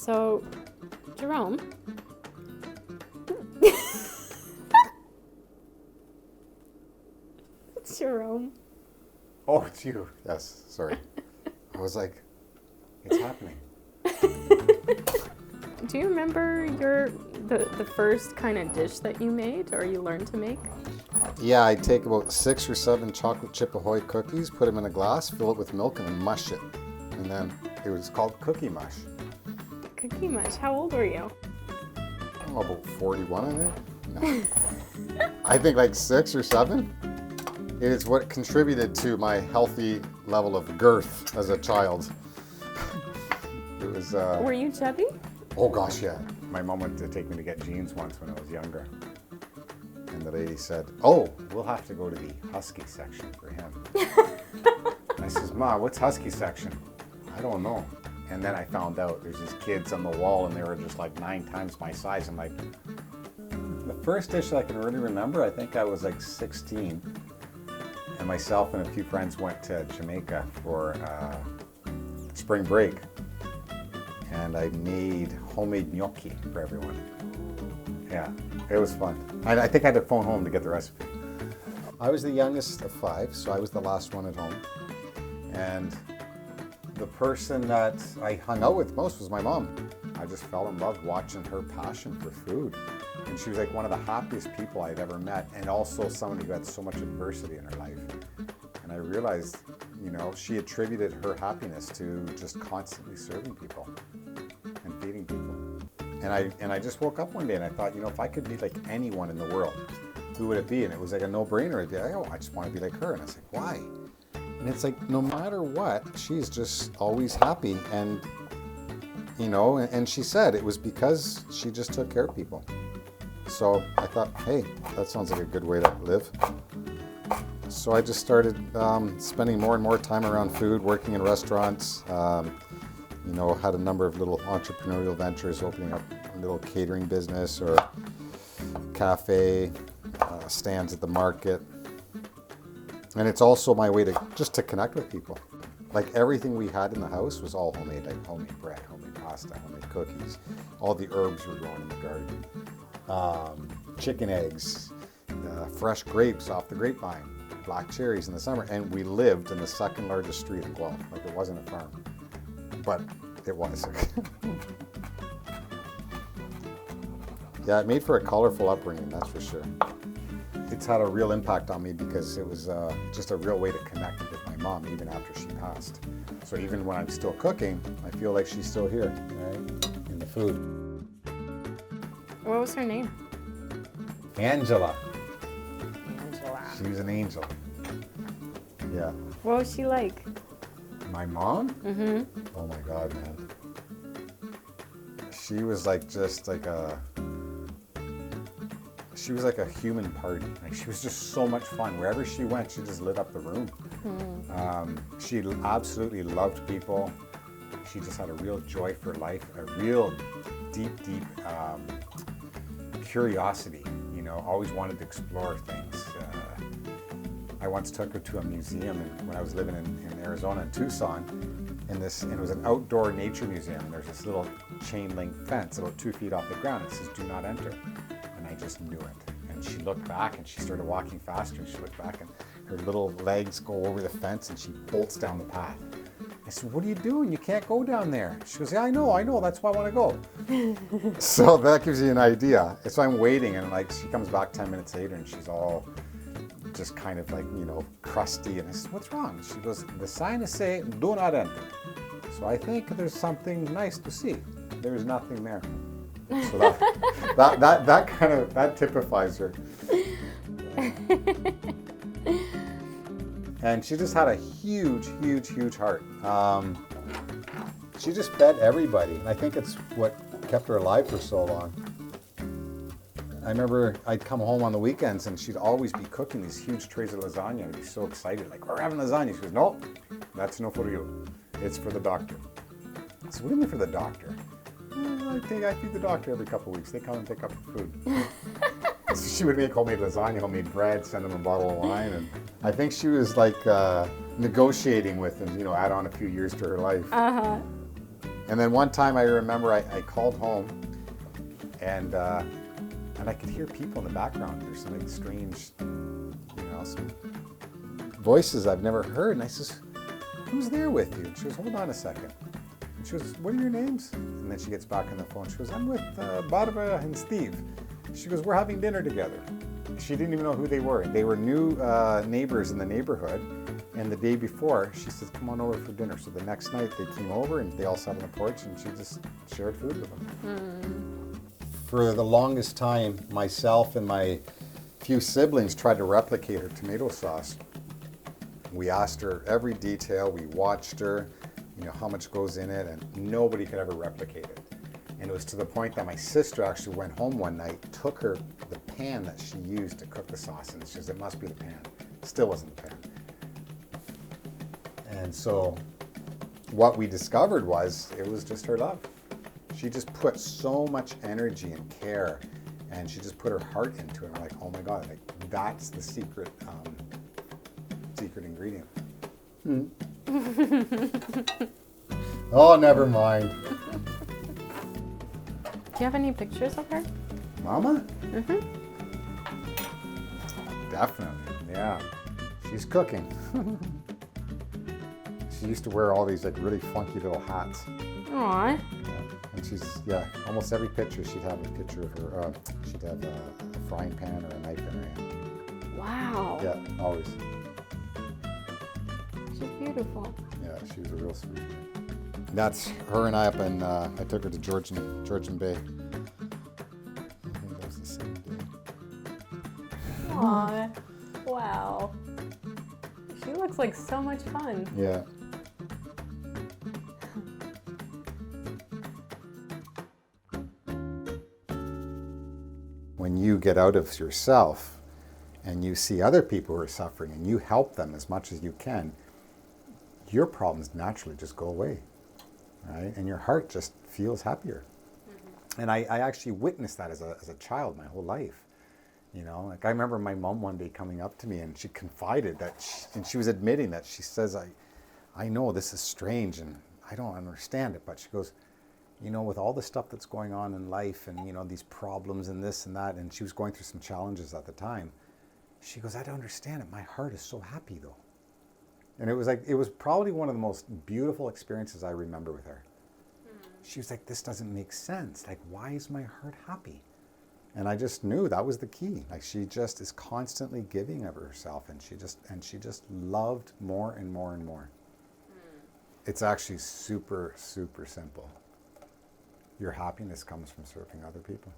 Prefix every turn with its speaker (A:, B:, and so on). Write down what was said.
A: So, Jerome. Jerome.
B: Oh, it's you. Yes, sorry. I was like, it's happening.
A: Do you remember the first kind of dish that you made or you learned to make?
B: Yeah, I'd take about 6 or 7 chocolate chip Ahoy cookies, put them in a glass, fill it with milk, and then mush it. And then it was called cookie mush.
A: Cookie mush. How old were you?
B: Oh, about 41, I think. No. I think like 6 or 7. It is what contributed to my healthy level of girth as a child. It was.
A: Were you chubby?
B: Oh gosh, yeah. My mom went to take me to get jeans once when I was younger. And the lady said, "Oh, we'll have to go to the husky section for him." I says, "Ma, what's husky section?" "I don't know." And then I found out there's these kids on the wall and they were just like 9 times my size. I'm like, the first dish that I can really remember, I think I was like 16. And myself and a few friends went to Jamaica for spring break. And I made homemade gnocchi for everyone. Yeah, it was fun. I think I had to phone home to get the recipe. I was the youngest of 5, so I was the last one at home. And the person that I hung out with most was my mom. I just fell in love watching her passion for food. And she was like one of the happiest people I'd ever met, and also somebody who had so much adversity in her life. And I realized, you know, she attributed her happiness to just constantly serving people and feeding people. And I just woke up one day and I thought, you know, if I could be like anyone in the world, who would it be? And it was like a no-brainer. I'd be like, oh, I just want to be like her. And I was like, why? And it's like, no matter what, she's just always happy. And, you know, and she said it was because she just took care of people. So I thought, hey, that sounds like a good way to live. So I just started spending more and more time around food, working in restaurants. You know, had a number of little entrepreneurial ventures, opening up a little catering business or cafe, stands at the market. And it's also my way to connect with people. Like everything we had in the house was all homemade, like homemade bread, homemade pasta, homemade cookies. All the herbs were growing in the garden. Chicken eggs, fresh grapes off the grapevine, black cherries in the summer. And we lived in the second largest street in Guelph. Like it wasn't a farm, but it was. Yeah, it made for a colorful upbringing, that's for sure. It's had a real impact on me because it was just a real way to connect with my mom even after she passed. So even when I'm still cooking, I feel like she's still here, right? In the food.
A: What was her name?
B: Angela.
A: Angela.
B: She was an angel. Yeah.
A: What was she like?
B: My mom?
A: Mm-hmm.
B: Oh my God, man. She was like she was like a human party. Like she was just so much fun. Wherever she went, she just lit up the room. She absolutely loved people. She just had a real joy for life, a real deep curiosity. You know, always wanted to explore things. I once took her to a museum when I was living in Arizona, in Tucson, and it was an outdoor nature museum. There's this little chain link fence about 2 feet off the ground. It says, "Do not enter." And I just knew it. And she looked back and she started walking faster, and she looked back and her little legs go over the fence and she bolts down the path. I said, "What are you doing? You can't go down there." She goes, "Yeah, I know, that's why I want to go." So that gives you an idea. So I'm waiting, and like she comes back 10 minutes later and she's all just kind of like, you know, crusty. And I said, "What's wrong?" She goes, "The sign is saying, 'Do not enter.' So I think there's something nice to see." There's nothing there. So that typifies her. And she just had a huge heart. She just fed everybody, and I think it's what kept her alive for so long. I remember I'd come home on the weekends and she'd always be cooking these huge trays of lasagna. I'd be so excited, like, "We're having lasagna." She goes, "No, that's no for you. It's for the doctor." I said, "What do you mean for the doctor?" I feed the doctor every couple of weeks. They come and pick up the food. So she would make homemade lasagna, homemade bread, send them a bottle of wine. And I think she was like negotiating with them, you know, add on a few years to her life.
A: Uh-huh.
B: And then one time I remember I called home, and I could hear people in the background. There's some like strange, some voices I've never heard. And I says, "Who's there with you?" And she goes, "Hold on a second." And she goes, "What are your names?" And then she gets back on the phone. She goes, "I'm with Barbara and Steve." She goes, "We're having dinner together." She didn't even know who they were. They were new neighbors in the neighborhood. And the day before, she says, "Come on over for dinner." So the next night they came over and they all sat on the porch and she just shared food with them. For the longest time, myself and my few siblings tried to replicate her tomato sauce. We asked her every detail. We watched her, how much goes in it, and nobody could ever replicate it. And it was to the point that my sister actually went home one night, took her the pan that she used to cook the sauce, and she says, "It must be the pan." Still wasn't the pan. And so what we discovered was it was just her love. She just put so much energy and care, and she just put her heart into it. I'm like, oh my God, that's the secret ingredient. Oh, never mind.
A: Do you have any pictures of her?
B: Mama?
A: Mm-hmm.
B: Definitely, yeah. She's cooking. She used to wear all these like really funky little hats.
A: Aw.
B: Yeah. And she's, almost every picture she'd have a picture of her, she'd have a frying pan or a knife in her hand.
A: Wow.
B: Yeah, always.
A: She's beautiful.
B: Yeah, she was a real sweetie. That's her and I up in, I took her to Georgian Bay. I think that was the same day.
A: Aw. Wow. She looks like so much fun.
B: Yeah. When you get out of yourself and you see other people who are suffering and you help them as much as you can, your problems naturally just go away, right? And your heart just feels happier. Mm-hmm. And I actually witnessed that as a child my whole life. Like I remember my mom one day coming up to me and she confided that, and she was admitting that she says, I know this is strange and I don't understand it, but she goes, with all the stuff that's going on in life and, these problems and this and that, and she was going through some challenges at the time. She goes, "I don't understand it. My heart is so happy though." And it was probably one of the most beautiful experiences I remember with her. She was like, "This doesn't make sense. Like, why is my heart happy?" And I just knew that was the key. Like she just is constantly giving of herself, and she just loved more and more and more. It's actually super, super simple. Your happiness comes from serving other people.